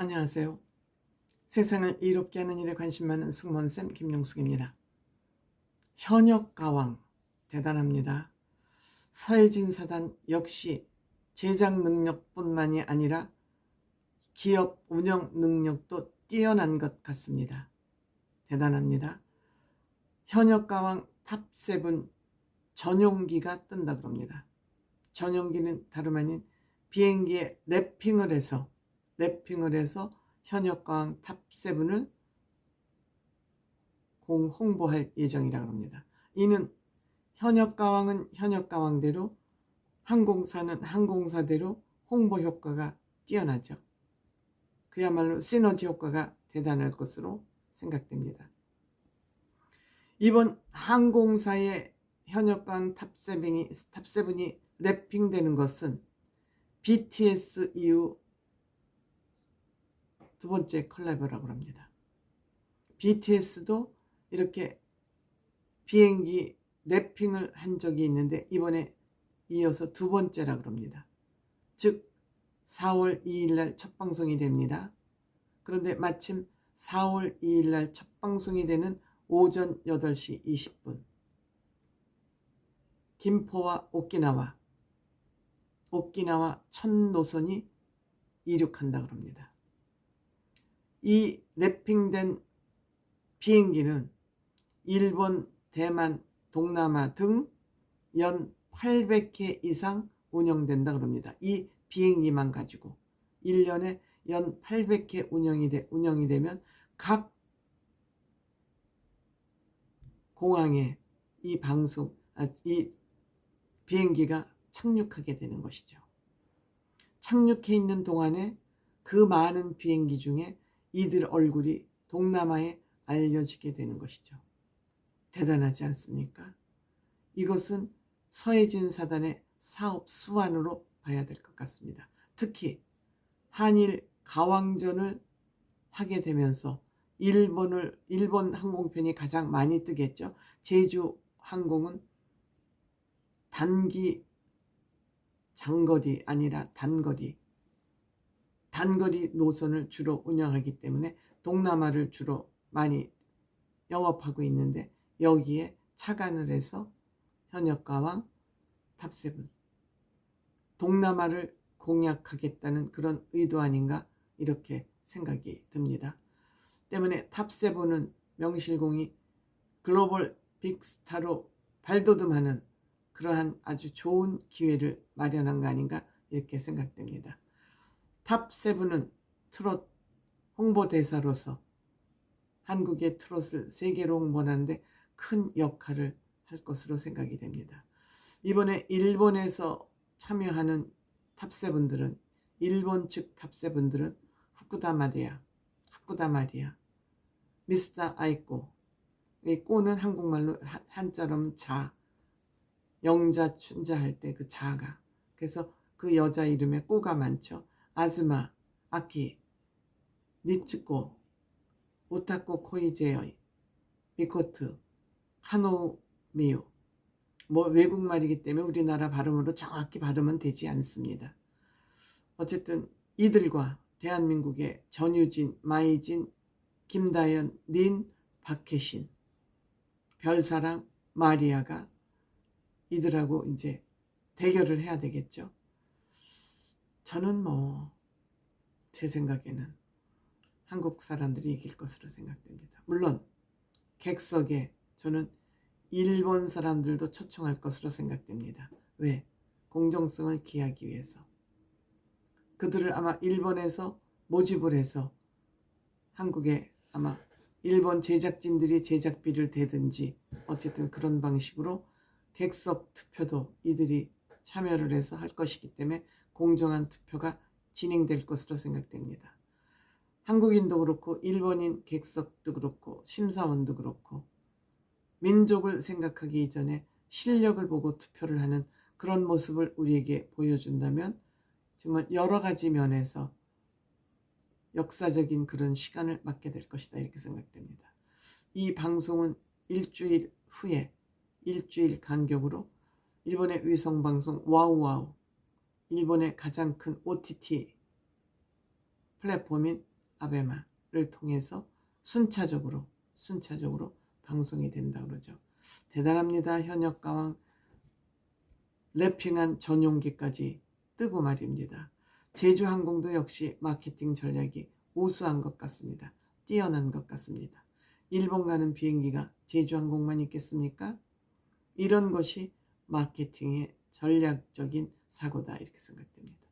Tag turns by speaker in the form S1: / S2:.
S1: 안녕하세요. 세상을 이롭게 하는 일에 관심 많은 승무원쌤 김용숙입니다. 현역가왕 대단합니다. 서해진 사단 역시 제작 능력뿐만이 아니라 기업 운영 능력도 뛰어난 것 같습니다. 대단합니다. 현역가왕 탑7 전용기가 뜬다 그럽니다. 전용기는 다름 아닌 비행기에 랩핑을 해서 현역가왕 탑7을 홍보할 예정이라고 합니다. 이는 현역가왕은 현역가왕대로, 항공사는 항공사대로 홍보 효과가 뛰어나죠. 그야말로 시너지 효과가 대단할 것으로 생각됩니다. 이번 항공사의 현역가왕 탑7이 랩핑되는 것은 BTS 이후 두 번째 콜라보라고 합니다. BTS도 이렇게 비행기 랩핑을 한 적이 있는데 이번에 이어서 두 번째라 그럽니다. 즉 4월 2일 날 첫 방송이 됩니다. 그런데 마침 4월 2일 날 첫 방송이 되는 오전 8시 20분 김포와 오키나와 첫 노선이 이륙한다 그럽니다. 이 랩핑된 비행기는 일본, 대만, 동남아 등 연 800회 이상 운영된다 그럽니다. 이 비행기만 가지고 1년에 연 800회 운영이 되면 각 공항에 이 비행기가 착륙하게 되는 것이죠. 착륙해 있는 동안에 그 많은 비행기 중에 이들 얼굴이 동남아에 알려지게 되는 것이죠. 대단하지 않습니까? 이것은 서해진 사단의 사업 수완으로 봐야 될 것 같습니다. 특히 한일 가왕전을 하게 되면서 일본 항공편이 가장 많이 뜨겠죠. 제주 항공은 장거리 아니라 단거리 노선을 주로 운영하기 때문에 동남아를 주로 많이 영업하고 있는데 여기에 착안을 해서 현역가왕 탑7 동남아를 공략하겠다는 그런 의도 아닌가 이렇게 생각이 듭니다. 때문에 탑7은 명실공히 글로벌 빅스타로 발돋움하는 그러한 아주 좋은 기회를 마련한 거 아닌가 이렇게 생각됩니다. 탑7은 트롯 홍보대사로서 한국의 트롯을 세계로 홍보하는데 큰 역할을 할 것으로 생각이 됩니다. 이번에 일본에서 참여하는 탑7들은 일본 측 탑7들은 후쿠다 마리아, 미스터 아이꼬, 이 꼬는 한국말로 한자로 자, 영자 춘자 할 때 그 자가, 그래서 그 여자 이름에 꼬가 많죠. 아즈마, 아키, 니츠코, 오타코 코이제의, 미코트, 하노 미유. 외국말이기 때문에 우리나라 발음으로 정확히 발음은 되지 않습니다. 어쨌든 이들과 대한민국의 전유진, 마이진, 김다연, 린, 박혜신, 별사랑, 마리아가 이들하고 이제 대결을 해야 되겠죠. 저는 제 생각에는 한국 사람들이 이길 것으로 생각됩니다. 물론 객석에 저는 일본 사람들도 초청할 것으로 생각됩니다. 왜? 공정성을 기하기 위해서. 그들을 아마 일본에서 모집을 해서 한국에 아마 일본 제작진들이 제작비를 대든지 어쨌든 그런 방식으로 객석 투표도 이들이 참여를 해서 할 것이기 때문에 공정한 투표가 진행될 것으로 생각됩니다. 한국인도 그렇고 일본인 객석도 그렇고 심사원도 그렇고 민족을 생각하기 이전에 실력을 보고 투표를 하는 그런 모습을 우리에게 보여준다면 정말 여러 가지 면에서 역사적인 그런 시간을 맞게 될 것이다 이렇게 생각됩니다. 이 방송은 일주일 후에 일주일 간격으로 일본의 위성방송 와우와우, 일본의 가장 큰 OTT 플랫폼인 아베마를 통해서 순차적으로 방송이 된다 그러죠. 대단합니다. 현역가왕 랩핑한 전용기까지 뜨고 말입니다. 제주항공도 역시 마케팅 전략이 우수한 것 같습니다. 뛰어난 것 같습니다. 일본 가는 비행기가 제주항공만 있겠습니까? 이런 것이 마케팅의 전략적인 사고다 이렇게 생각됩니다.